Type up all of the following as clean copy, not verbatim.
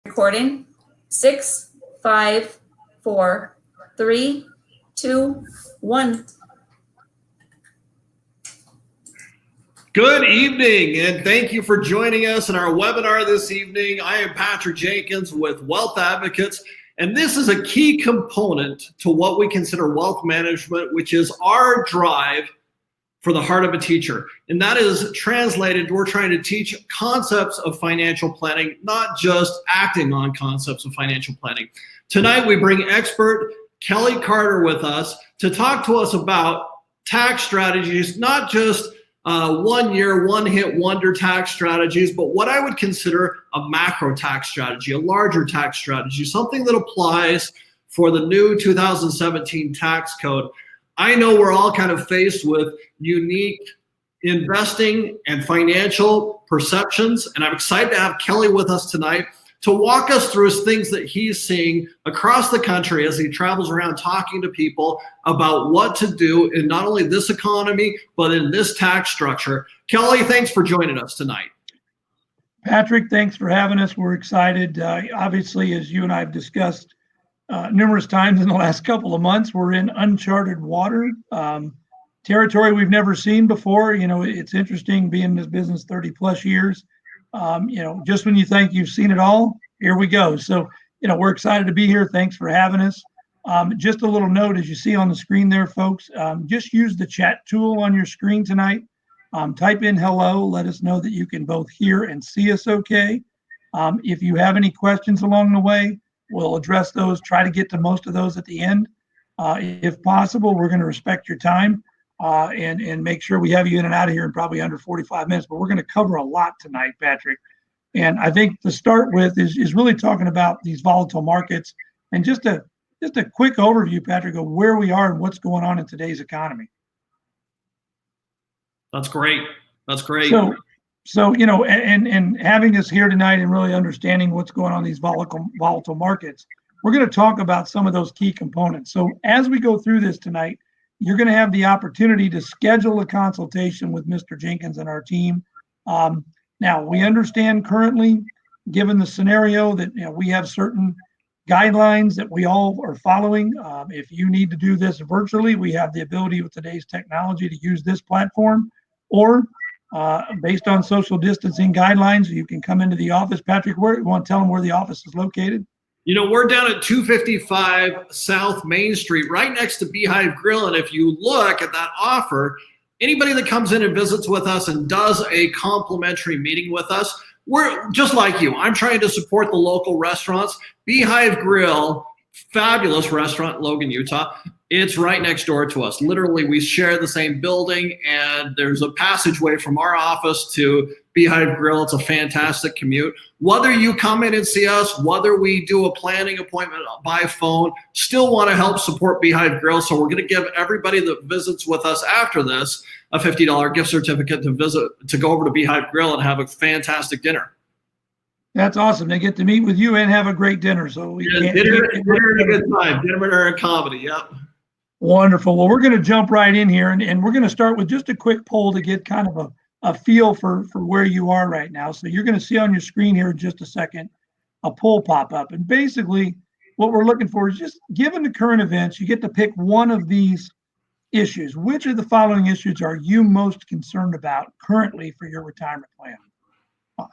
Recording. 6, 5, 4, 3, 2, 1. Good evening, and thank you for joining us in our webinar this evening. I am Patrick Jenkins with Wealth Advocates, and this is a key component to what we consider wealth management, which is our drive for the heart of a teacher. And that is translated, we're trying to teach concepts of financial planning, not just acting on concepts of financial planning. Tonight, we bring expert Kelly Carter with us to talk to us about tax strategies, not just one-year, one-hit wonder tax strategies, but what I would consider a macro tax strategy, a larger tax strategy, something that applies for the new 2017 tax code. I know we're all kind of faced with unique investing and financial perceptions, and I'm excited to have Kelly with us tonight to walk us through things that he's seeing across the country as he travels around talking to people about what to do in not only this economy, but in this tax structure. Kelly, thanks for joining us tonight. Patrick, thanks for having us. We're excited. Obviously, as you and I have discussed numerous times in the last couple of months, we're in uncharted water, territory we've never seen before. You know, it's interesting being in this business 30 plus years. You know, just when you think you've seen it all, here we go. So, you know, we're excited to be here. Thanks for having us. Just a little note, as you see on the screen there, folks, just use the chat tool on your screen tonight. Type in hello, let us know that you can both hear and see us okay. If you have any questions along the way, we'll address those, try to get to most of those at the end. If possible, we're going to respect your time and make sure we have you in and out of here in probably under 45 minutes, but we're going to cover a lot tonight, Patrick. And I think to start with is really talking about these volatile markets and just a quick overview, Patrick, of where we are and what's going on in today's economy. That's great. That's great. So you know, and having us here tonight and really understanding what's going on in these volatile markets, we're going to talk about some of those key components. So as we go through this tonight, you're going to have the opportunity to schedule a consultation with Mr. Jenkins and our team. Now, we understand currently, given the scenario, that we have certain guidelines that we all are following. If you need to do this virtually, we have the ability with today's technology to use this platform, or based on social distancing guidelines, you can come into the office. Patrick, you want to tell them where the office is located? You know, we're down at 255 South Main Street, right next to Beehive Grill. And if you look at that offer, anybody that comes in and visits with us and does a complimentary meeting with us, we're just like you. I'm trying to support the local restaurants. Beehive Grill, fabulous restaurant in Logan, Utah. It's right next door to us. Literally, we share the same building, and there's a passageway from our office to Beehive Grill. It's a fantastic commute. Whether you come in and see us, whether we do a planning appointment by phone, still want to help support Beehive Grill. So we're going to give everybody that visits with us after this a $50 gift certificate to go over to Beehive Grill and have a fantastic dinner. That's awesome. They get to meet with you and have a great dinner. So dinner and a good time. Dinner and comedy. Yep. Wonderful. Well, we're going to jump right in here, and we're going to start with just a quick poll to get kind of a feel for where you are right now. So you're going to see on your screen here in just a second a poll pop up. And basically what we're looking for is, just given the current events, you get to pick one of these issues. Which of the following issues are you most concerned about currently for your retirement plan?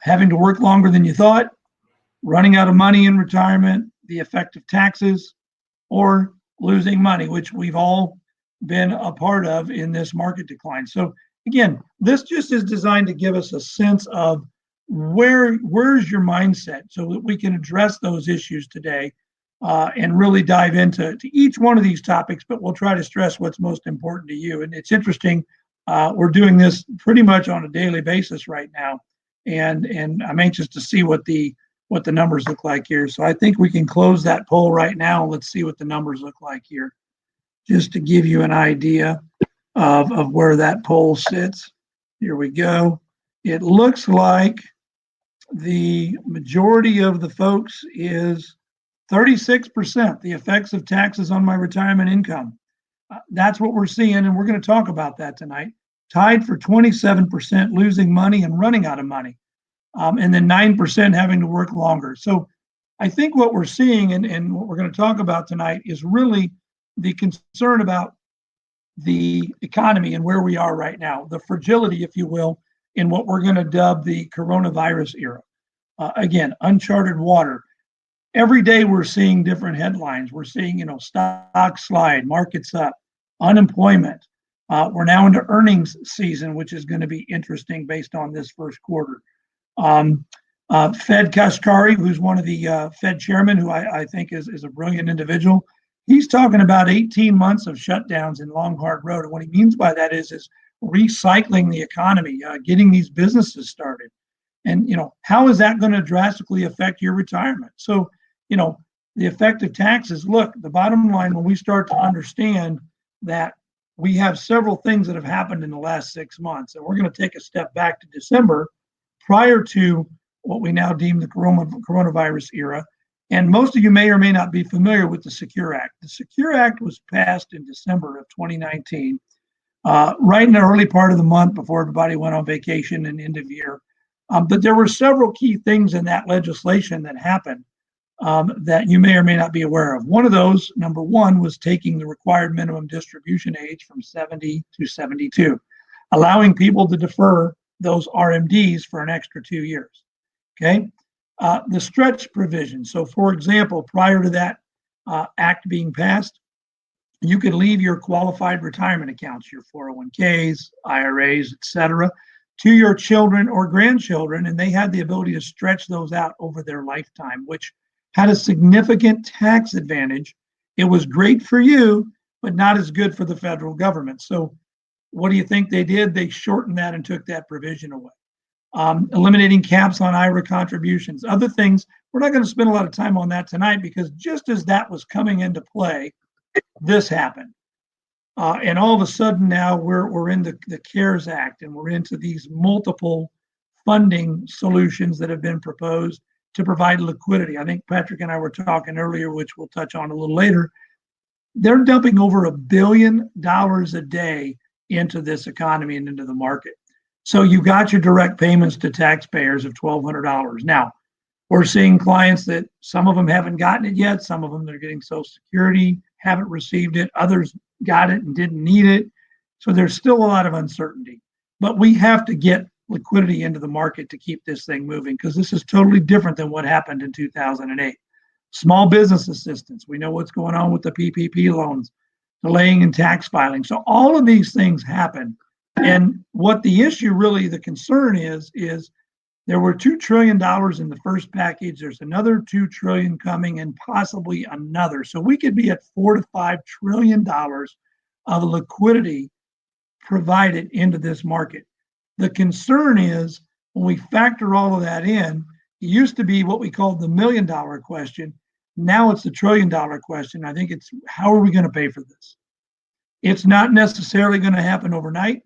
Having to work longer than you thought, running out of money in retirement, the effect of taxes, or losing money, which we've all been a part of in this market decline. So again, this just is designed to give us a sense of where's your mindset, so that we can address those issues today and really dive into each one of these topics, but we'll try to stress what's most important to you. And it's interesting, we're doing this pretty much on a daily basis right now, and I'm anxious to see what the numbers look like here. So I think we can close that poll right now. Let's see what the numbers look like here, just to give you an idea of where that poll sits. Here we go. It looks like the majority of the folks is 36%, the effects of taxes on my retirement income. That's what we're seeing, and we're going to talk about that tonight. Tied for 27%, losing money and running out of money. And then 9% having to work longer. So I think what we're seeing and what we're going to talk about tonight is really the concern about the economy and where we are right now, the fragility, if you will, in what we're going to dub the coronavirus era. Again, uncharted water. Every day we're seeing different headlines. We're seeing, stock slide, markets up, unemployment. We're now into earnings season, which is going to be interesting based on this first quarter. Fed Kashkari, who's one of the Fed chairman, who I think is a brilliant individual, he's talking about 18 months of shutdowns in long, hard road. And what he means by that is recycling the economy, getting these businesses started. And, how is that going to drastically affect your retirement? So, the effect of taxes, look, the bottom line, when we start to understand that we have several things that have happened in the last 6 months, and we're going to take a step back to December prior to what we now deem the coronavirus era. And most of you may or may not be familiar with the Secure Act. The Secure Act was passed in December of 2019, right in the early part of the month before everybody went on vacation and end of year. But there were several key things in that legislation that happened that you may or may not be aware of. One of those, number one, was taking the required minimum distribution age from 70 to 72, allowing people to defer those RMDs for an extra 2 years. Okay. The stretch provision. So, for example, prior to that act being passed, you could leave your qualified retirement accounts, your 401ks, IRAs, etc., to your children or grandchildren, and they had the ability to stretch those out over their lifetime, which had a significant tax advantage. It was great for you, but not as good for the federal government. So what do you think they did? They shortened that and took that provision away. Eliminating caps on IRA contributions, other things. We're not going to spend a lot of time on that tonight because just as that was coming into play, this happened. And all of a sudden now we're in the CARES Act, and we're into these multiple funding solutions that have been proposed to provide liquidity. I think Patrick and I were talking earlier, which we'll touch on a little later. They're dumping over $1 billion a day into this economy and into the market. So you got your direct payments to taxpayers of $1,200. Now, we're seeing clients that some of them haven't gotten it yet. Some of them they're getting Social Security, haven't received it. Others got it and didn't need it. So there's still a lot of uncertainty. But we have to get liquidity into the market to keep this thing moving, because this is totally different than what happened in 2008. Small business assistance. We know what's going on with the PPP loans, delaying in tax filing. So all of these things happen. And what the issue really, the concern is there were $2 trillion in the first package. There's another $2 trillion coming and possibly another. So we could be at $4 to $5 trillion of liquidity provided into this market. The concern is when we factor all of that in, it used to be what we called the $1 million question. Now it's the $1 trillion question. I think it's how are we going to pay for this? It's not necessarily going to happen overnight,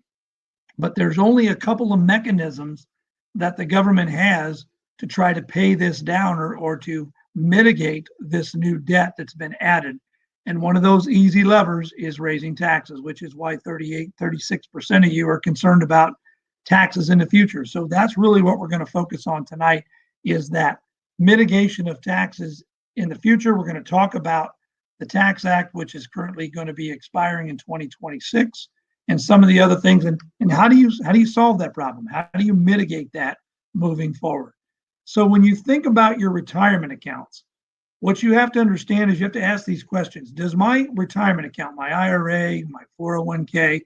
but there's only a couple of mechanisms that the government has to try to pay this down or to mitigate this new debt that's been added. And one of those easy levers is raising taxes, which is why 36% of you are concerned about taxes in the future. So that's really what we're going to focus on tonight, is that mitigation of taxes in the future. We're going to talk about the Tax Act, which is currently going to be expiring in 2026. And some of the other things, and how do you solve that problem? How do you mitigate that moving forward? So when you think about your retirement accounts, what you have to understand is you have to ask these questions. Does my retirement account, my IRA, my 401k,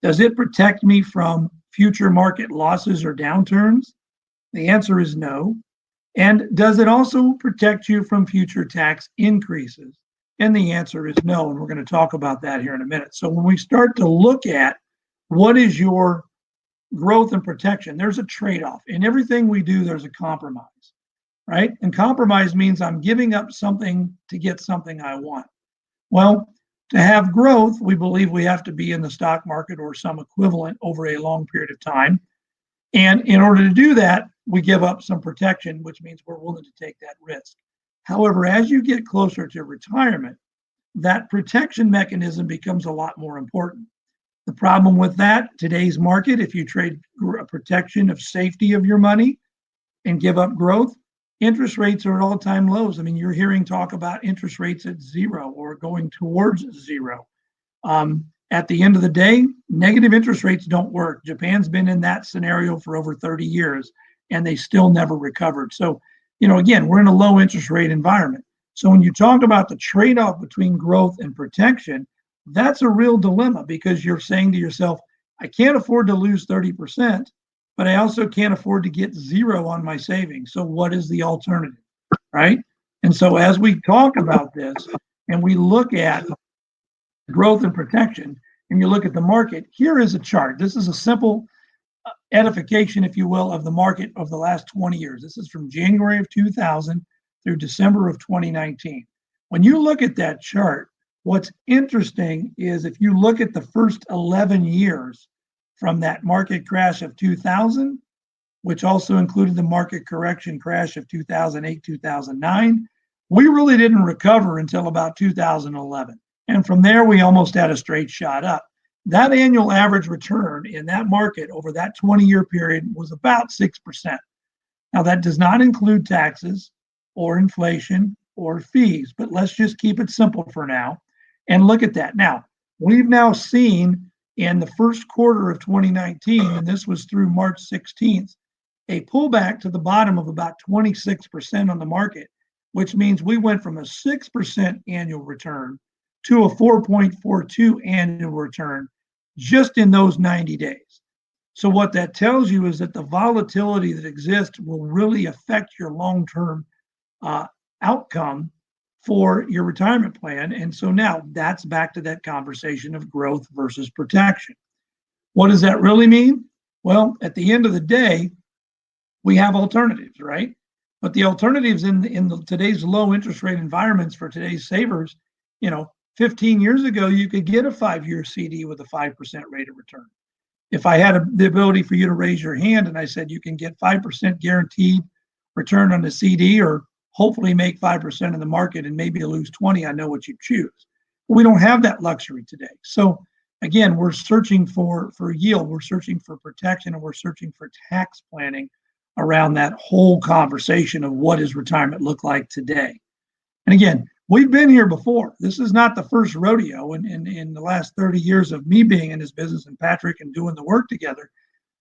does it protect me from future market losses or downturns? The answer is no. And does it also protect you from future tax increases? And the answer is no, and we're going to talk about that here in a minute. So when we start to look at what is your growth and protection, there's a trade-off. In everything we do, there's a compromise, right? And compromise means I'm giving up something to get something I want. Well, to have growth, we believe we have to be in the stock market or some equivalent over a long period of time. And in order to do that, we give up some protection, which means we're willing to take that risk. However, as you get closer to retirement, that protection mechanism becomes a lot more important. The problem with that, today's market, if you trade a protection of safety of your money and give up growth, interest rates are at all-time lows. I mean, you're hearing talk about interest rates at zero or going towards zero. At the end of the day, negative interest rates don't work. Japan's been in that scenario for over 30 years, and they still never recovered. So, again, we're in a low interest rate environment. So when you talk about the trade-off between growth and protection, that's a real dilemma, because you're saying to yourself, I can't afford to lose 30%, but I also can't afford to get zero on my savings. So what is the alternative, right? And so as we talk about this and we look at growth and protection, and you look at the market, here is a chart. This is a simple edification, if you will, of the market of the last 20 years. This is from January of 2000 through December of 2019. When you look at that chart, what's interesting is if you look at the first 11 years from that market crash of 2000, which also included the market correction crash of 2008, 2009, we really didn't recover until about 2011. And from there, we almost had a straight shot up. That annual average return in that market over that 20-year period was about 6%. Now, that does not include taxes or inflation or fees, but let's just keep it simple for now and look at that. Now, we've now seen in the first quarter of 2019, and this was through March 16th, a pullback to the bottom of about 26% on the market, which means we went from a 6% annual return to a 4.42 annual return just in those 90 days. So what that tells you is that the volatility that exists will really affect your long-term outcome for your retirement plan. And so now that's back to that conversation of growth versus protection. What does that really mean? Well, at the end of the day, we have alternatives, right? But the alternatives in today's low interest rate environments for today's savers, 15 years ago, you could get a 5-year CD with a 5% rate of return. If I had the ability for you to raise your hand and I said you can get 5% guaranteed return on the CD, or hopefully make 5% in the market and maybe lose 20, I know what you choose. But we don't have that luxury today. So again, we're searching for yield, we're searching for protection, and we're searching for tax planning around that whole conversation of what does retirement look like today. And again, we've been here before. This is not the first rodeo in the last 30 years of me being in this business and Patrick and doing the work together.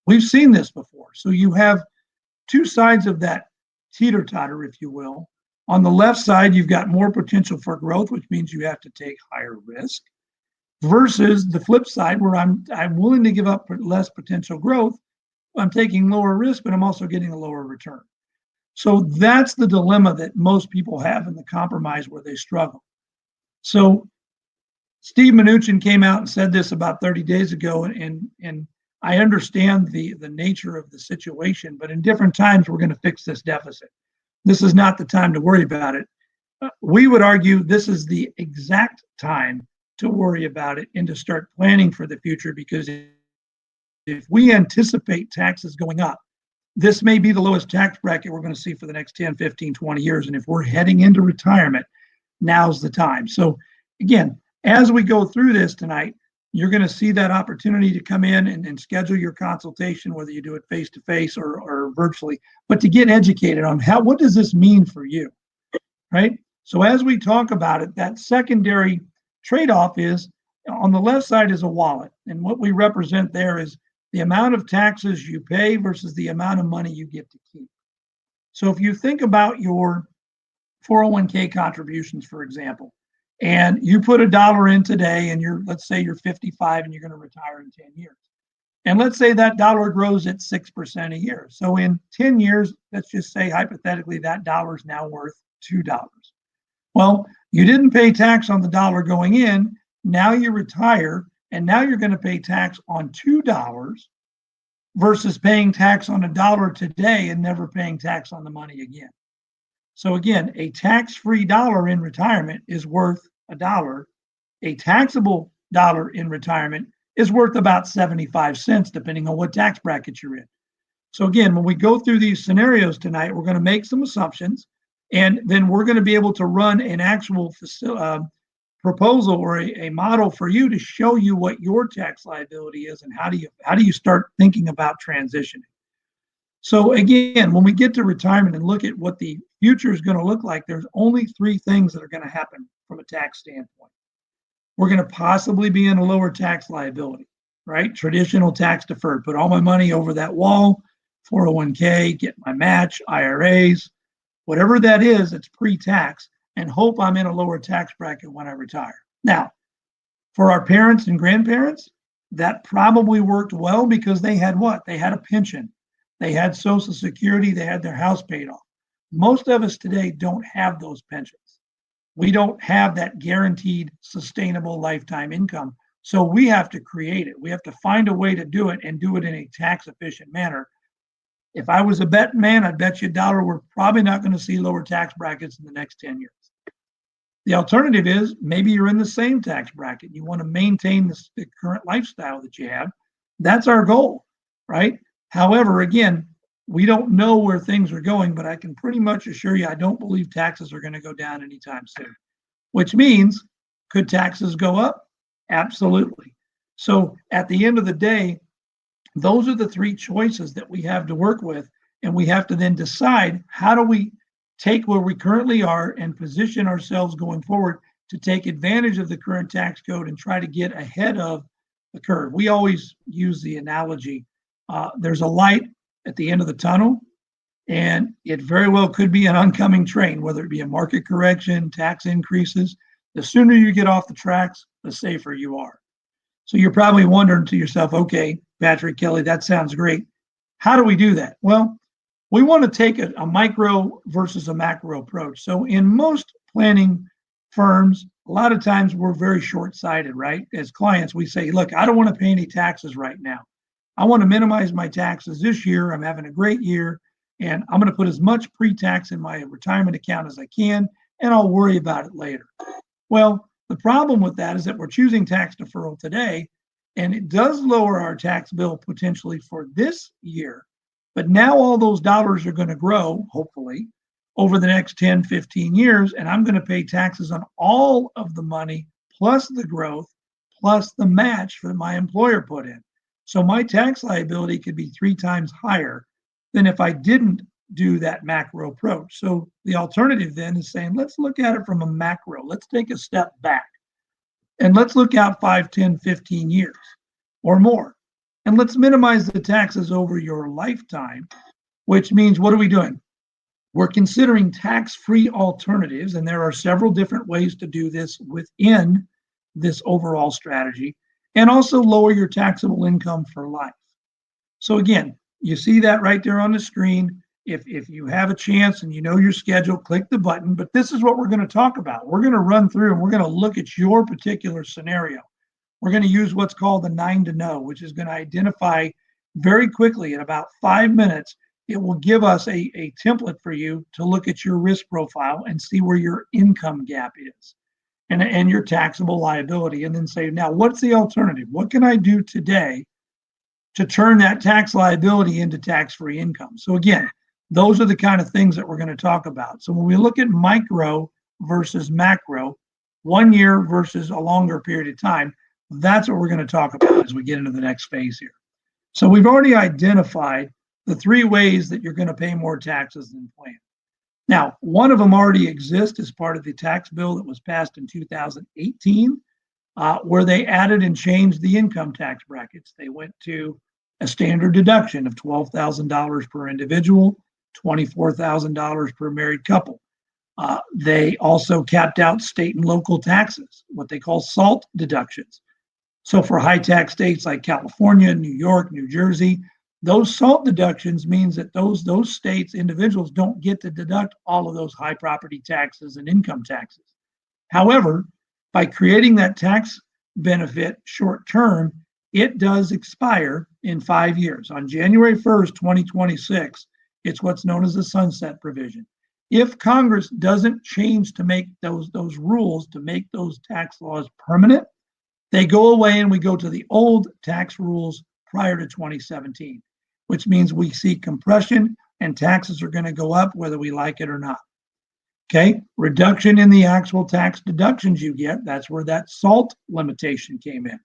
We've seen this before. So you have two sides of that teeter-totter, if you will. On the left side, you've got more potential for growth, which means you have to take higher risk, versus the flip side where I'm willing to give up less potential growth. I'm taking lower risk, but I'm also getting a lower return. So that's the dilemma that most people have in the compromise where they struggle. So Steve Mnuchin came out and said this about 30 days ago, and I understand the nature of the situation, but in different times, we're going to fix this deficit. This is not the time to worry about it. We would argue this is the exact time to worry about it and to start planning for the future, because if we anticipate taxes going up, this may be the lowest tax bracket we're going to see for the next 10, 15, 20 years. And if we're heading into retirement, now's the time. So again, as we go through this tonight, you're going to see that opportunity to come in and schedule your consultation, whether you do it face-to-face or virtually, but to get educated on what does this mean for you, right? So as we talk about it, that secondary trade-off is on the left side is a wallet. And what we represent there is the amount of taxes you pay versus the amount of money you get to keep. So if you think about your 401k contributions, for example, and you put $1 in today, and let's say you're 55 and you're going to retire in 10 years. And let's say that dollar grows at 6% a year. So in 10 years, let's just say hypothetically that dollar is now worth $2. Well, you didn't pay tax on the dollar going in. Now you retire, and now you're going to pay tax on $2 versus paying tax on $1 today and never paying tax on the money again. So again, a tax-free dollar in retirement is worth $1. A taxable dollar in retirement is worth about 75 cents, depending on what tax bracket you're in. So again, when we go through these scenarios tonight, we're going to make some assumptions, and then we're going to be able to run an actual proposal or a model for you to show you what your tax liability is and how do you start thinking about transitioning. So again, when we get to retirement and look at what the future is going to look like, there's only three things that are going to happen from a tax standpoint. We're going to possibly be in a lower tax liability, right? Traditional tax deferred, put all my money over that wall, 401k, get my match, IRAs, whatever that is, it's pre-tax, and hope I'm in a lower tax bracket when I retire. Now, for our parents and grandparents, that probably worked well because they had what? They had a pension. They had Social Security. They had their house paid off. Most of us today don't have those pensions. We don't have that guaranteed sustainable lifetime income. So we have to create it. We have to find a way to do it and do it in a tax efficient manner. If I was a betting man, I'd bet you a dollar we're probably not going to see lower tax brackets in the next 10 years. The alternative is maybe you're in the same tax bracket. You want to maintain the current lifestyle that you have. That's our goal, right? However, again, we don't know where things are going, but I can pretty much assure you I don't believe taxes are going to go down anytime soon, which means could taxes go up? Absolutely. So at the end of the day, those are the three choices that we have to work with. And we have to then decide how do we take where we currently are and position ourselves going forward to take advantage of the current tax code and try to get ahead of the curve. We always use the analogy, there's a light at the end of the tunnel, and it very well could be an oncoming train, whether it be a market correction, tax increases. The sooner you get off the tracks, the safer you are. So you're probably wondering to yourself, okay, Patrick, Kelly, that sounds great. How do we do that? Well, we want to take a micro versus a macro approach. So in most planning firms, a lot of times we're very short-sighted, right? As clients, we say, look, I don't want to pay any taxes right now. I want to minimize my taxes this year. I'm having a great year, and I'm going to put as much pre-tax in my retirement account as I can, and I'll worry about it later. Well, the problem with that is that we're choosing tax deferral today, and it does lower our tax bill potentially for this year. But now all those dollars are going to grow, hopefully, over the next 10, 15 years, and I'm going to pay taxes on all of the money, plus the growth, plus the match that my employer put in. So my tax liability could be 3 times higher than if I didn't do that macro approach. So the alternative then is saying, let's look at it from a macro. Let's take a step back, and let's look out 5, 10, 15 years or more. And let's minimize the taxes over your lifetime, which means what are we doing? We're considering tax-free alternatives, and there are several different ways to do this within this overall strategy, and also lower your taxable income for life. So again, you see that right there on the screen. If you have a chance and you know your schedule, click the button. But this is what we're going to talk about. We're going to run through and we're going to look at your particular scenario. We're going to use what's called the 9 to know, which is going to identify very quickly in about 5 minutes. It will give us a template for you to look at your risk profile and see where your income gap is and your taxable liability, and then say, now, what's the alternative? What can I do today to turn that tax liability into tax-free income? So again, those are the kind of things that we're going to talk about. So when we look at micro versus macro, 1 year versus a longer period of time, that's what we're going to talk about as we get into the next phase here. So we've already identified the 3 ways that you're going to pay more taxes than planned. Now, one of them already exists as part of the tax bill that was passed in 2018, where they added and changed the income tax brackets. They went to a standard deduction of $12,000 per individual, $24,000 per married couple. They also capped out state and local taxes, what they call SALT deductions. So for high tax states like California, New York, New Jersey, those SALT deductions means that those states, individuals don't get to deduct all of those high property taxes and income taxes. However, by creating that tax benefit short term, it does expire in 5 years. On January 1st, 2026, it's what's known as the sunset provision. If Congress doesn't change to make those rules, to make those tax laws permanent, they go away and we go to the old tax rules prior to 2017, which means we see compression and taxes are going to go up whether we like it or not. Okay, reduction in the actual tax deductions you get, that's where that SALT limitation came in.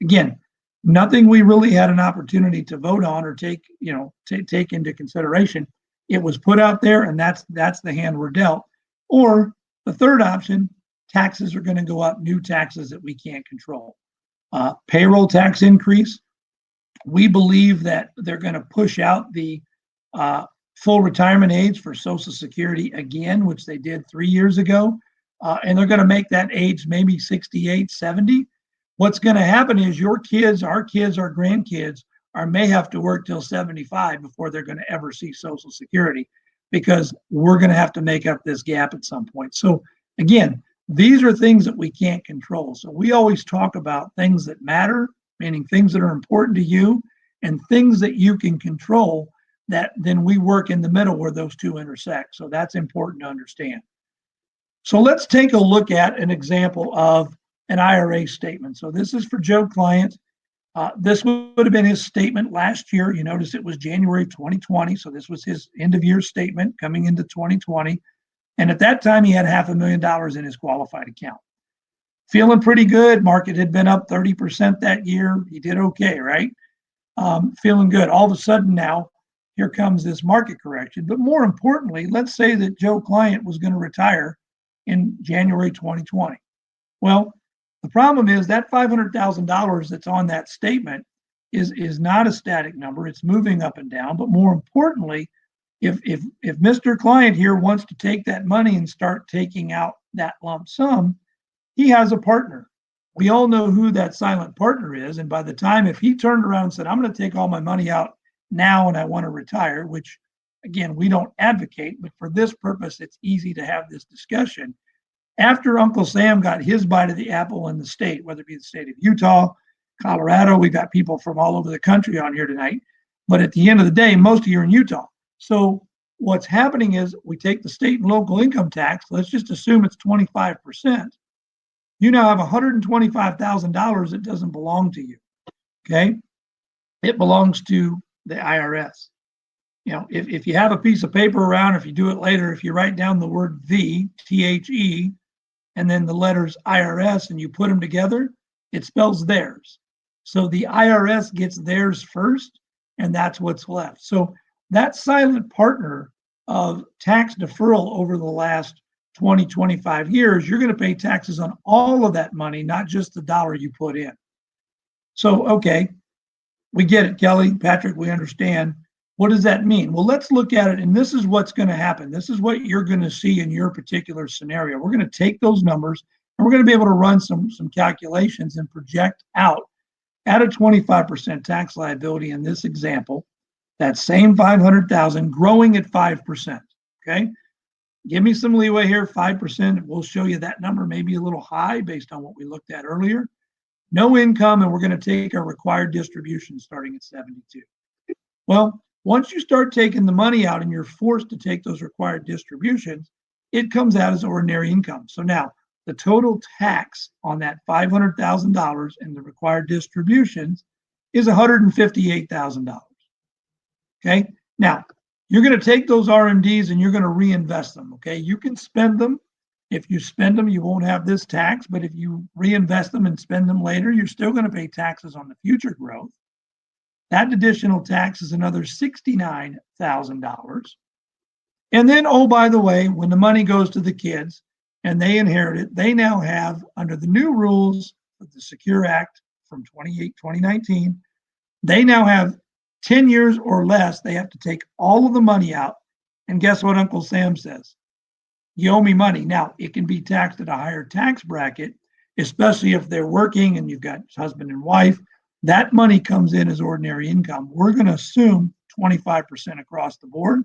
Again, Nothing we really had an opportunity to vote on or take into consideration. It was put out there, and that's the hand we're dealt. Or the third option, taxes are going to go up, new taxes that we can't control. Payroll tax increase. We believe that they're going to push out the full retirement age for Social Security again, which they did 3 years ago. And they're going to make that age maybe 68, 70. What's going to happen is your kids, our grandkids may have to work till 75 before they're going to ever see Social Security, because we're going to have to make up this gap at some point. So again, these are things that we can't control. So we always talk about things that matter, meaning things that are important to you, and things that you can control, that then we work in the middle where those two intersect. So that's important to understand. So let's take a look at an example of an IRA statement. So this is for Joe Client. This would have been his statement last year. You notice it was January 2020. So this was his end of year statement coming into 2020. And at that time, he had $500,000 in his qualified account. Feeling pretty good. Market had been up 30% that year. He did okay, right? Feeling good. All of a sudden now, here comes this market correction. But more importantly, let's say that Joe Client was going to retire in January 2020. Well, the problem is that $500,000 that's on that statement is not a static number. It's moving up and down. But more importantly, if Mr. Client here wants to take that money and start taking out that lump sum, he has a partner. We all know who that silent partner is. And by the time, if he turned around and said, I'm going to take all my money out now and I want to retire, which again, we don't advocate, but for this purpose, it's easy to have this discussion. After Uncle Sam got his bite of the apple in the state, whether it be the state of Utah, Colorado, we've got people from all over the country on here tonight. But at the end of the day, most of you are in Utah. So what's happening is we take the state and local income tax. Let's just assume it's 25%. You now have $125,000 that doesn't belong to you. Okay. It belongs to the IRS. You know, if you have a piece of paper around, if you do it later, if you write down the word the, THE, and then the letters IRS and you put them together, it spells theirs. So the IRS gets theirs first, and that's what's left. So that silent partner of tax deferral over the last 20, 25 years, you're going to pay taxes on all of that money, not just the dollar you put in. So, okay, we get it, Kelly, Patrick, we understand. What does that mean? Well, let's look at it, and this is what's going to happen. This is what you're going to see in your particular scenario. We're going to take those numbers, and we're going to be able to run some calculations and project out at a 25% tax liability in this example, that same 500,000 growing at 5%, okay? Give me some leeway here, 5%. We'll show you that number may be a little high based on what we looked at earlier. No income, and we're going to take our required distribution starting at 72. Well, once you start taking the money out and you're forced to take those required distributions, it comes out as ordinary income. So now the total tax on that $500,000 and the required distributions is $158,000. Okay. Now you're going to take those RMDs and you're going to reinvest them. Okay. You can spend them. If you spend them, you won't have this tax, but if you reinvest them and spend them later, you're still going to pay taxes on the future growth. That additional tax is another $69,000. And then, oh, by the way, when the money goes to the kids and they inherit it, they now have, under the new rules of the Secure Act from 2019, they now have 10 years or less. They have to take all of the money out. And guess what Uncle Sam says? You owe me money. Now, it can be taxed at a higher tax bracket, especially if they're working and you've got husband and wife. That money comes in as ordinary income. We're going to assume 25% across the board.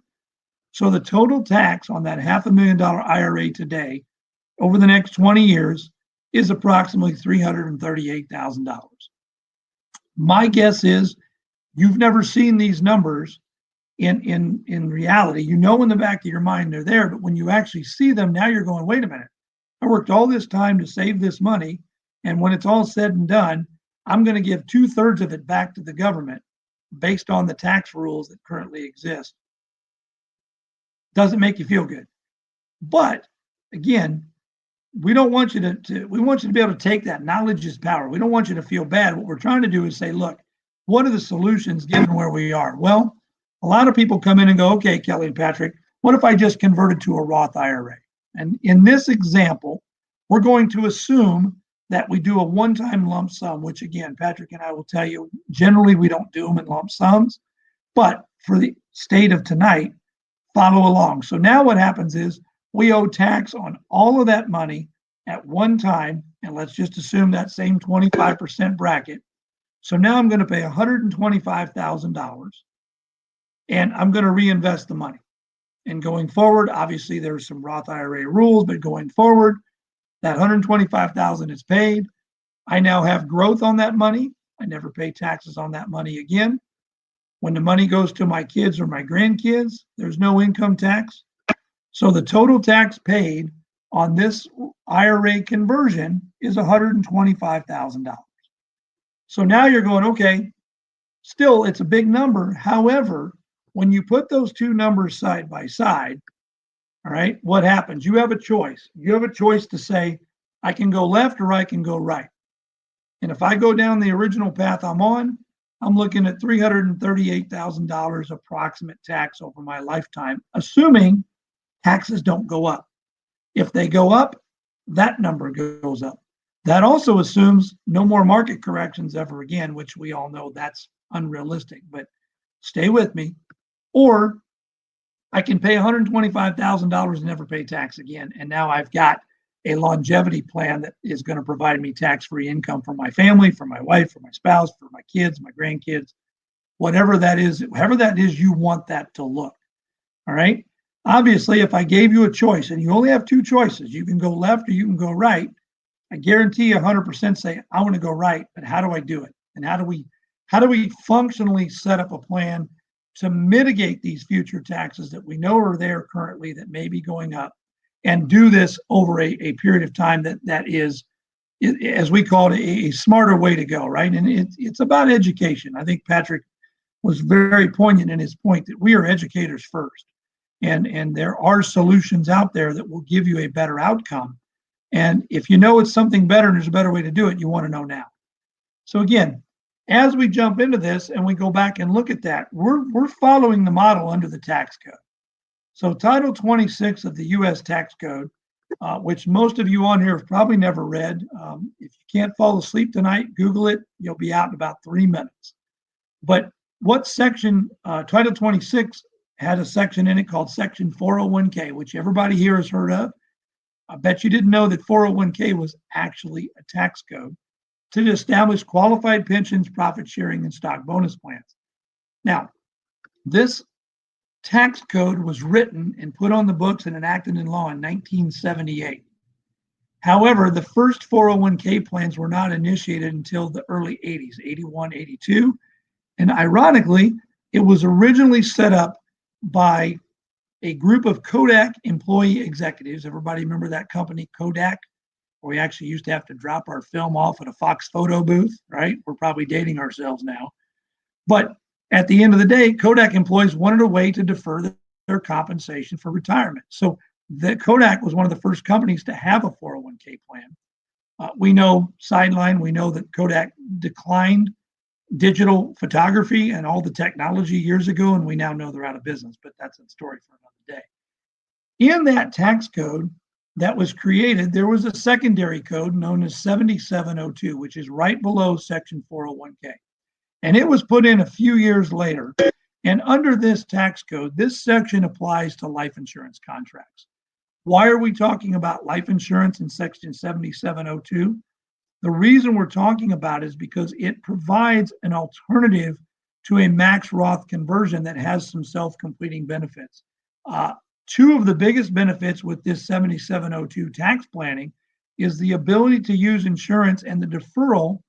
So the total tax on that $500,000 IRA today over the next 20 years is approximately $338,000. My guess is you've never seen these numbers in reality. You know in the back of your mind they're there, but when you actually see them, now you're going, wait a minute. I worked all this time to save this money, and when it's all said and done, I'm going to give 2/3 of it back to the government based on the tax rules that currently exist. Doesn't make you feel good. But again, we don't want you we want you to be able to take that. Knowledge is power. We don't want you to feel bad. What we're trying to do is say, look, what are the solutions given where we are? Well, a lot of people come in and go, okay, Kelly and Patrick, what if I just converted to a Roth IRA? And in this example, we're going to assume that we do a one-time lump sum, which again, Patrick and I will tell you, generally we don't do them in lump sums, but for the state of tonight, follow along. So now what happens is we owe tax on all of that money at one time, and let's just assume that same 25% bracket. So now I'm going to pay $125,000 and I'm going to reinvest the money. And going forward, obviously there's some Roth IRA rules, but going forward, that $125,000 is paid. I now have growth on that money. I never pay taxes on that money again. When the money goes to my kids or my grandkids, there's no income tax. So the total tax paid on this IRA conversion is $125,000. So now you're going, okay, still it's a big number. However, when you put those two numbers side by side, all right, what happens? You have a choice. You have a choice to say, I can go left or I can go right. And if I go down the original path I'm on, I'm looking at $338,000 approximate tax over my lifetime, assuming taxes don't go up. If they go up, that number goes up. That also assumes no more market corrections ever again, which we all know that's unrealistic, but stay with me. Or I can pay $125,000 and never pay tax again. And now I've got a longevity plan that is going to provide me tax-free income for my family, for my wife, for my spouse, for my kids, my grandkids, whatever that is, however that is you want that to look. All right. Obviously, if I gave you a choice and you only have two choices, you can go left or you can go right. I guarantee you 100% say, I want to go right, but how do I do it? And how do we functionally set up a plan to mitigate these future taxes that we know are there currently that may be going up, and do this over a period of time that is, as we call it, a smarter way to go, right? And it's about education. I think Patrick was very poignant in his point that we are educators first. And there are solutions out there that will give you a better outcome. And if you know it's something better and there's a better way to do it, you want to know now. So again, as we jump into this and we go back and look at that, we're following the model under the tax code. So Title 26 of the U.S. Tax Code, which most of you on here have probably never read. If you can't fall asleep tonight, Google it. You'll be out in about 3 minutes. But what section, Title 26 had a section in it called Section 401k, which everybody here has heard of. I bet you didn't know that 401k was actually a tax code to establish qualified pensions, profit sharing, and stock bonus plans. Now, this tax code was written and put on the books and enacted in law in 1978. However, the first 401k plans were not initiated until the early 80s, 81, 82. And ironically, it was originally set up by a group of Kodak employee executives. Everybody remember that company, Kodak? We actually used to have to drop our film off at a Fox photo booth, right? We're probably dating ourselves now. But at the end of the day, Kodak employees wanted a way to defer their compensation for retirement. So the Kodak was one of the first companies to have a 401k plan. We know, sideline, we know that Kodak declined digital photography and all the technology years ago, and we now know they're out of business, but that's a story for another day. In that tax code that was created, there was a secondary code known as 7702, which is right below Section 401k. And it was put in a few years later. And under this tax code, this section applies to life insurance contracts. Why are we talking about life insurance in Section 7702? The reason we're talking about it is because it provides an alternative to a max Roth conversion that has some self-completing benefits. Two of the biggest benefits with this 7702 tax planning is the ability to use insurance and the deferral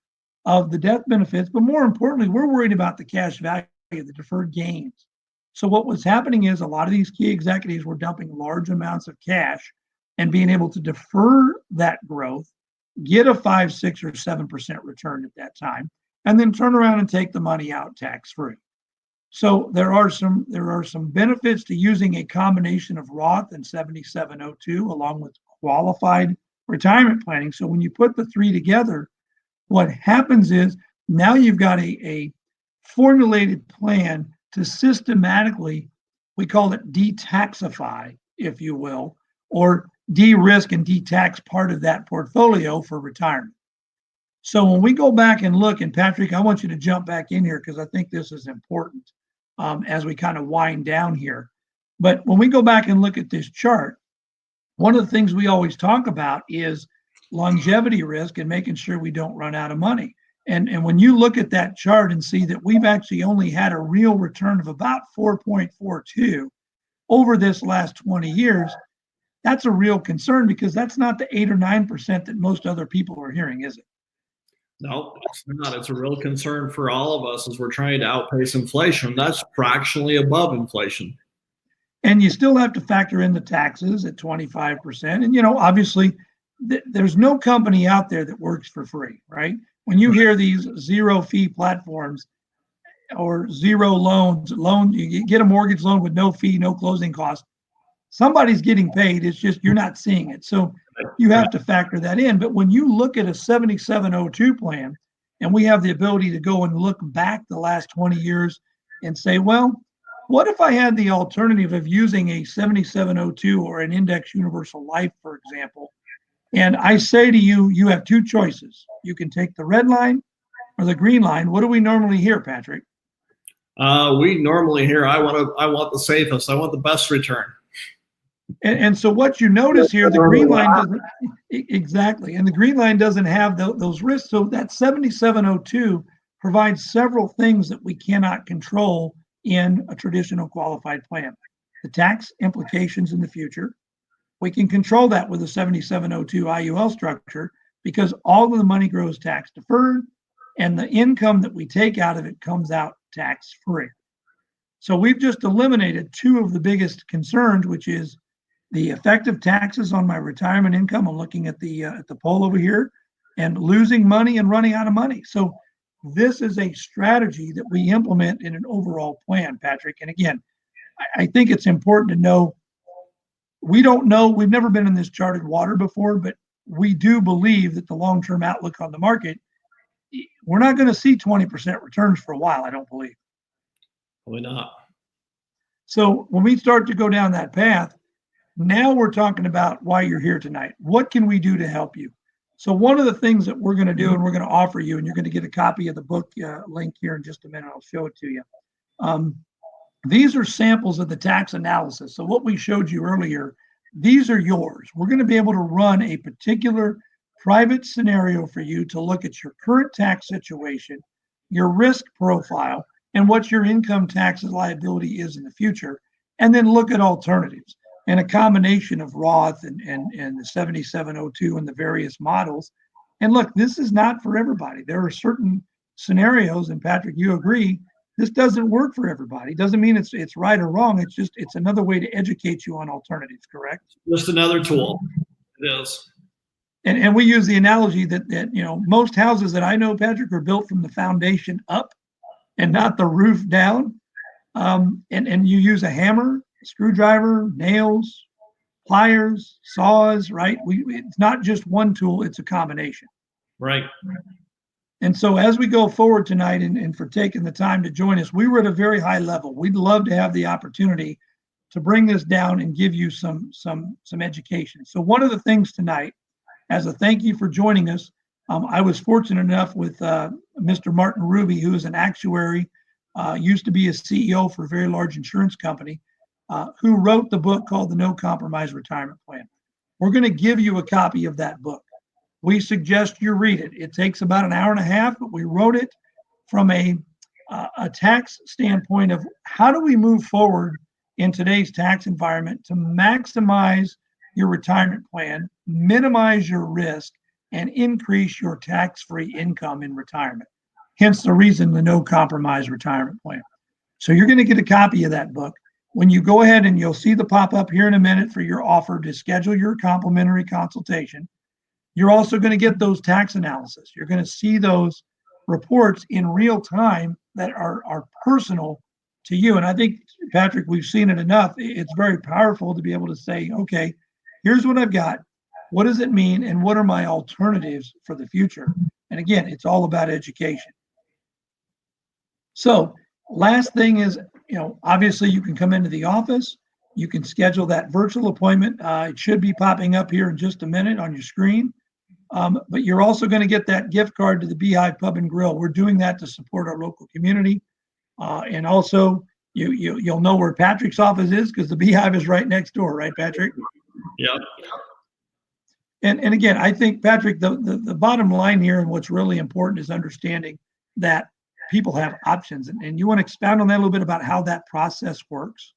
of the death benefits. But more importantly, we're worried about the cash value, the deferred gains. So what was happening is a lot of these key executives were dumping large amounts of cash and being able to defer that growth, get a 5, 6, or 7% return at that time, and then turn around and take the money out tax-free. So there are some benefits to using a combination of Roth and 7702 along with qualified retirement planning. So when you put the three together, what happens is now you've got a formulated plan to systematically, we call it detaxify, if you will, or de-risk and de-tax part of that portfolio for retirement. So when we go back and look, and Patrick, I want you to jump back in here because I think this is important as we kind of wind down here. But when we go back and look at this chart, one of the things we always talk about is longevity risk and making sure we don't run out of money. And when you look at that chart and see that we've actually only had a real return of about 4.42 over this last 20 years, that's a real concern because that's not the 8 or 9% that most other people are hearing, is it? No, it's not. It's a real concern for all of us as we're trying to outpace inflation. That's fractionally above inflation. And you still have to factor in the taxes at 25%. And, obviously, there's no company out there that works for free, right? When you hear these zero fee platforms or zero you get a mortgage loan with no fee, no closing costs, somebody's getting paid. It's just you're not seeing it. So you have to factor that in. But when you look at a 7702 plan, and we have the ability to go and look back the last 20 years and say, well, what if I had the alternative of using a 7702 or an index universal life, for example? And I say to you, you have two choices. You can take the red line or the green line. What do we normally hear, Patrick? We normally hear, I want the safest. I want the best return. And so what you notice here, the green line doesn't, exactly, and the green line doesn't have those risks. So that 7702 provides several things that we cannot control in a traditional qualified plan. The tax implications in the future, we can control that with a 7702 IUL structure because all of the money grows tax deferred and the income that we take out of it comes out tax free. So we've just eliminated two of the biggest concerns, which is the effective taxes on my retirement income. I'm looking at the poll over here, and losing money and running out of money. So this is a strategy that we implement in an overall plan, Patrick. And again, I think it's important to know, we don't know, we've never been in this charted water before, but we do believe that the long-term outlook on the market, we're not going to see 20% returns for a while, I don't believe. Probably not. So when we start to go down that path, now we're talking about why you're here tonight. What can we do to help you? So one of the things that we're going to do, and we're going to offer you, and you're going to get a copy of the book link here in just a minute. I'll show it to you. These are samples of the tax analysis. So what we showed you earlier, these are yours. We're going to be able to run a particular private scenario for you to look at your current tax situation, your risk profile, and what your income tax liability is in the future, and then look at alternatives. And a combination of Roth and the 7702 and the various models. And look, this is not for everybody. There are certain scenarios, and Patrick, you agree, this doesn't work for everybody. Doesn't mean it's right or wrong. It's another way to educate you on alternatives, correct? Just another tool. It is. And we use the analogy that most houses that I know, Patrick, are built from the foundation up and not the roof down. And you use a hammer, screwdriver, nails, pliers, saws, right? It's not just one tool, it's a combination. Right. And so as we go forward tonight, and for taking the time to join us, we were at a very high level. We'd love to have the opportunity to bring this down and give you some education. So one of the things tonight, as a thank you for joining us, I was fortunate enough with Mr. Martin Ruby, who is an actuary, used to be a CEO for a very large insurance company, who wrote the book called The No Compromise Retirement Plan. We're going to give you a copy of that book. We suggest you read it. It takes about an hour and a half, but we wrote it from a tax standpoint of how do we move forward in today's tax environment to maximize your retirement plan, minimize your risk, and increase your tax-free income in retirement. Hence the reason the No Compromise Retirement Plan. So you're going to get a copy of that book. When you go ahead, and you'll see the pop-up here in a minute for your offer to schedule your complimentary consultation, you're also going to get those tax analysis. You're going to see those reports in real time that are personal to you. And I think, Patrick, we've seen it enough. It's very powerful to be able to say, okay, here's what I've got. What does it mean? And what are my alternatives for the future? And again, it's all about education. So last thing is, obviously you can come into the office. You can schedule that virtual appointment. It should be popping up here in just a minute on your screen. But you're also going to get that gift card to the Beehive Pub and Grill. We're doing that to support our local community. And also, you'll know where Patrick's office is because the Beehive is right next door, right, Patrick? Yep. And again, I think, Patrick, the bottom line here and what's really important is understanding that people have options. And you want to expound on that a little bit about how that process works?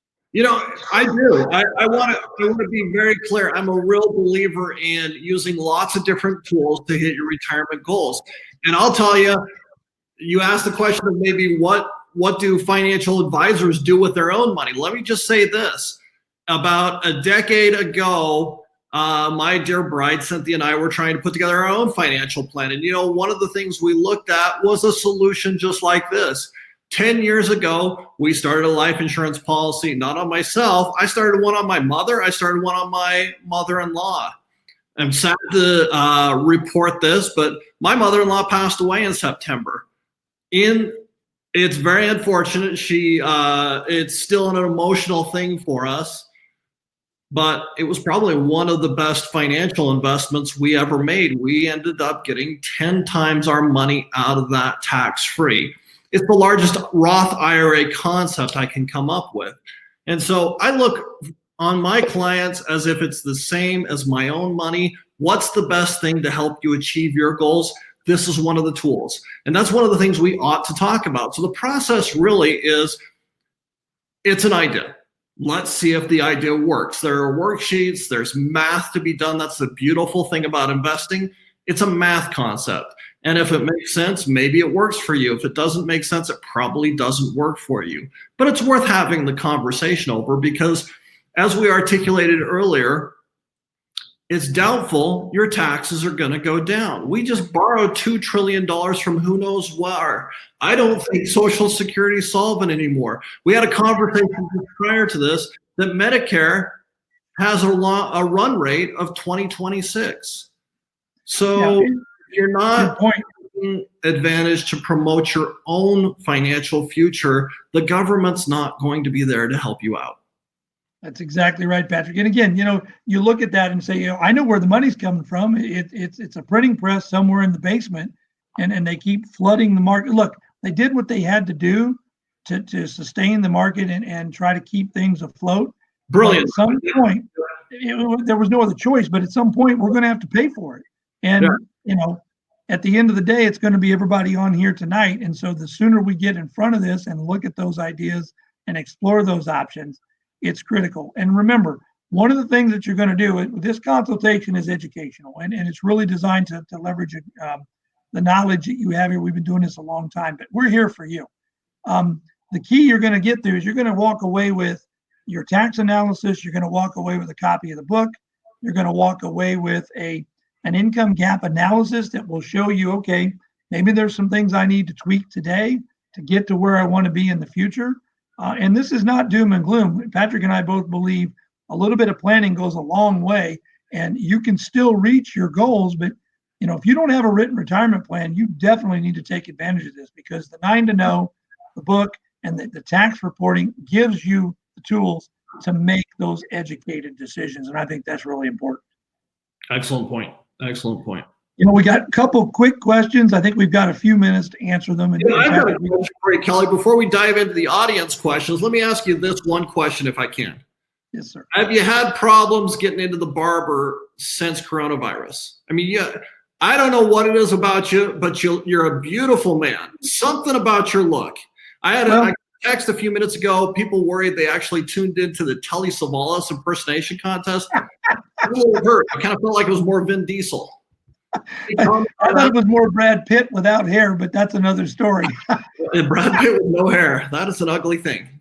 I do. I want to be very clear. I'm a real believer in using lots of different tools to hit your retirement goals. And I'll tell you, you asked the question of maybe what do financial advisors do with their own money? Let me just say this. About a decade ago, my dear bride, Cynthia, and I were trying to put together our own financial plan. And, one of the things we looked at was a solution just like this. 10 years ago, we started a life insurance policy, not on myself. I started one on my mother. I started one on my mother-in-law. I'm sad to report this, but my mother-in-law passed away in September. It's very unfortunate. It's still an emotional thing for us, but it was probably one of the best financial investments we ever made. We ended up getting 10 times our money out of that tax-free. It's the largest Roth IRA concept I can come up with. And so I look on my clients as if it's the same as my own money. What's the best thing to help you achieve your goals? This is one of the tools. And that's one of the things we ought to talk about. So the process really is, it's an idea. Let's see if the idea works. There are worksheets, there's math to be done. That's the beautiful thing about investing. It's a math concept. And if it makes sense, maybe it works for you. If it doesn't make sense, it probably doesn't work for you. But it's worth having the conversation over because, as we articulated earlier, it's doubtful your taxes are going to go down. We just borrowed $2 trillion from who knows where. I don't think Social Security is solvent anymore. We had a conversation prior to this that Medicare has a run rate of 2026. So you're not taking advantage to promote your own financial future. The government's not going to be there to help you out. That's exactly right, Patrick. And again, you look at that and say, I know where the money's coming from. It's a printing press somewhere in the basement, and they keep flooding the market. Look, they did what they had to do to sustain the market and try to keep things afloat. Brilliant. But at some point, there was no other choice. But at some point, we're going to have to pay for it. And at the end of the day, it's going to be everybody on here tonight. And so the sooner we get in front of this and look at those ideas and explore those options, it's critical. And remember, one of the things that you're going to do, this consultation is educational, and it's really designed to leverage the knowledge that you have here. We've been doing this a long time, but we're here for you. The key you're going to get there is you're going to walk away with your tax analysis. You're going to walk away with a copy of the book. You're going to walk away with an income gap analysis that will show you, okay, maybe there's some things I need to tweak today to get to where I want to be in the future. And this is not doom and gloom. Patrick and I both believe a little bit of planning goes a long way, and you can still reach your goals. But if you don't have a written retirement plan, you definitely need to take advantage of this, because the 9 to Know, the book, and the tax reporting gives you the tools to make those educated decisions. And I think that's really important. Excellent point. Excellent point. We got a couple quick questions. I think we've got a few minutes to answer them. And I've got a question for you, Kelly. Before we dive into the audience questions, let me ask you this one question if I can. Yes, sir. Have you had problems getting into the barber since coronavirus? I mean, I don't know what it is about you, but you're a beautiful man. Something about your look. I had a text a few minutes ago. People worried they actually tuned into the Telly Savalas impersonation contest. I'm a little hurt. I kind of felt like it was more Vin Diesel. I thought it was more Brad Pitt without hair, but that's another story. And Brad Pitt with no hair. That is an ugly thing.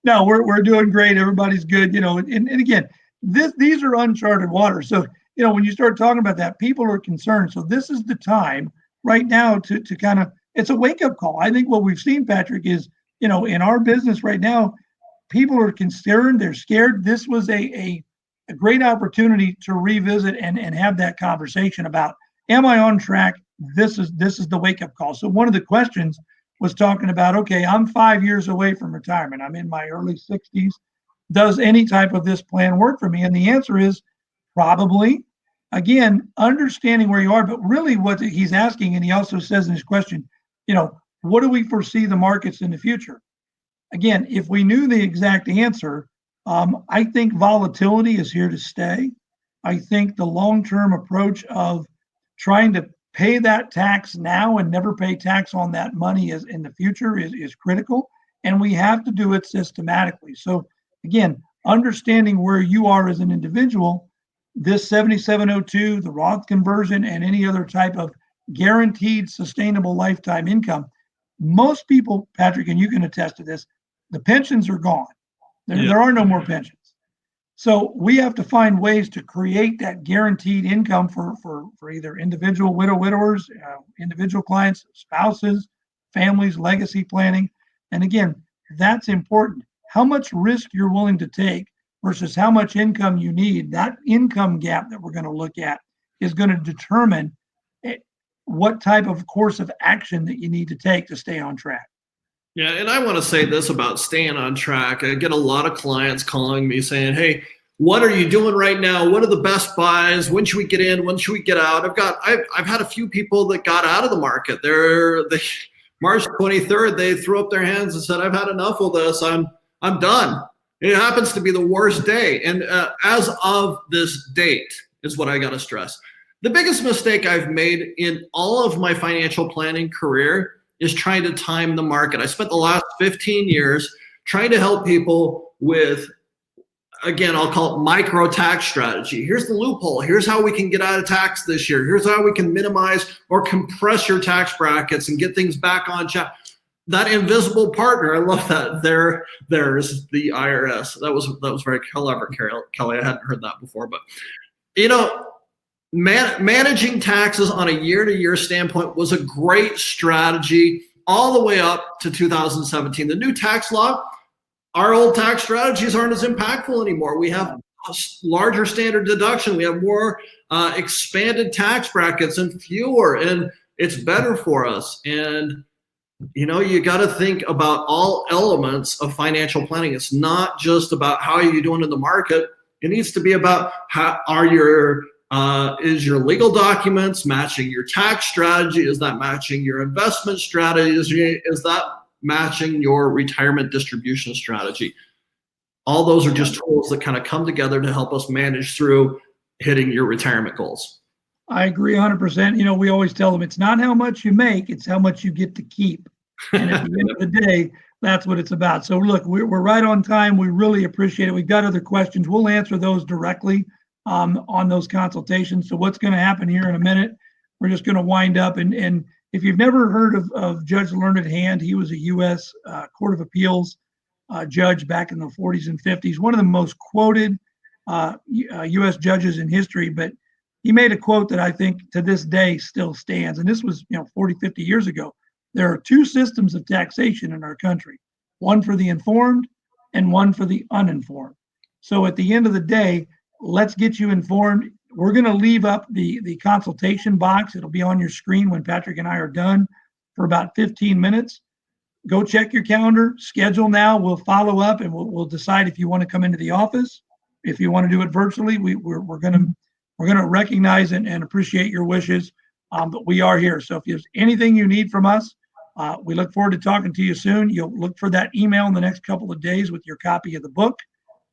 No, we're doing great. Everybody's good. And again, these are uncharted waters. So, when you start talking about that, people are concerned. So this is the time right now to kind of, it's a wake-up call. I think what we've seen, Patrick, is, in our business right now, people are concerned. They're scared. This was a a great opportunity to revisit and have that conversation about, am I on track? This is the wake-up call. So one of the questions was talking about, okay, I'm 5 years away from retirement. I'm in my early 60s. Does any type of this plan work for me? And the answer is probably. Again, understanding where you are, but really what he's asking, and he also says in his question, what do we foresee the markets in the future? Again, if we knew the exact answer, I think volatility is here to stay. I think the long-term approach of trying to pay that tax now and never pay tax on that money in the future is critical, and we have to do it systematically. So again, understanding where you are as an individual, this 7702, the Roth conversion, and any other type of guaranteed sustainable lifetime income, most people, Patrick, and you can attest to this, the pensions are gone. There are no more pensions. So we have to find ways to create that guaranteed income for either individual widowers, individual clients, spouses, families, legacy planning. And again, that's important. How much risk you're willing to take versus how much income you need, that income gap that we're going to look at is going to determine what type of course of action that you need to take to stay on track. Yeah, and I want to say this about staying on track. I get a lot of clients calling me saying, hey, what are you doing right now? What are the best buys? When should we get in? When should we get out? I've had a few people that got out of the market. They March 23rd, they threw up their hands and said, I've had enough of this. I'm done. It happens to be the worst day. And as of this date is what I got to stress. The biggest mistake I've made in all of my financial planning career is trying to time the market. I spent the last 15 years trying to help people with, again, I'll call it micro tax strategy. Here's the loophole. Here's how we can get out of tax this year. Here's how we can minimize or compress your tax brackets and get things back on track. That invisible partner, I love that. There's the IRS. That was very clever, Kelly. I hadn't heard that before, but managing taxes on a year-to-year standpoint was a great strategy all the way up to 2017. The new tax law, our old tax strategies aren't as impactful anymore. We have a larger standard deduction. We have more expanded tax brackets and fewer, and it's better for us. And you got to think about all elements of financial planning. It's not just about how are you doing in the market. It needs to be about how is your legal documents matching your tax strategy? Is that matching your investment strategy? Is that matching your retirement distribution strategy? All those are just tools that kind of come together to help us manage through hitting your retirement goals. I agree 100%. We always tell them it's not how much you make, it's how much you get to keep. And at the end of the day, that's what it's about. So look, we're right on time. We really appreciate it. We've got other questions. We'll answer those directly on those consultations. So what's going to happen here in a minute, we're just going to wind up. And if you've never heard of Judge Learned Hand, he was a U.S. Court of Appeals judge back in the 40s and 50s, one of the most quoted U.S. judges in history. But he made a quote that I think to this day still stands. And this was 40, 50 years ago. There are two systems of taxation in our country, one for the informed and one for the uninformed. So at the end of the day, let's get you informed. We're going to leave up the consultation box. It'll be on your screen when Patrick and I are done for about 15 minutes. Go check your calendar, schedule now. We'll follow up and we'll decide if you want to come into the office. If you want to do it virtually, we're going to recognize and appreciate your wishes. But we are here. So if there's anything you need from us, we look forward to talking to you soon. You'll look for that email in the next couple of days with your copy of the book.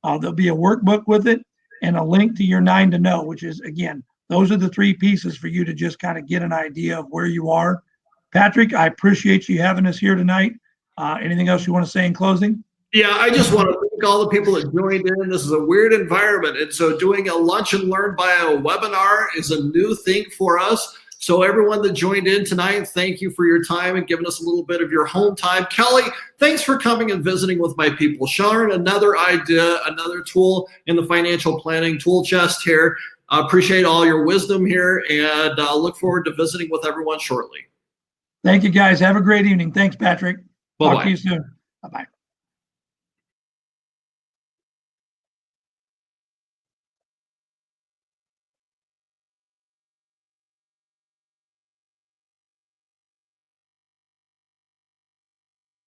There'll be a workbook with it and a link to your 9 to know, which is, again, those are the 3 pieces for you to just kind of get an idea of where you are. Patrick, I appreciate you having us here tonight. Anything else you want to say in closing? Yeah, I just want to thank all the people that joined in. This is a weird environment. And so doing a lunch and learn by a webinar is a new thing for us. So everyone that joined in tonight, thank you for your time and giving us a little bit of your home time. Kelly, thanks for coming and visiting with my people. Sharon, another idea, another tool in the financial planning tool chest here. I appreciate all your wisdom here and look forward to visiting with everyone shortly. Thank you, guys. Have a great evening. Thanks, Patrick. Bye-bye. Talk to you soon. Bye-bye.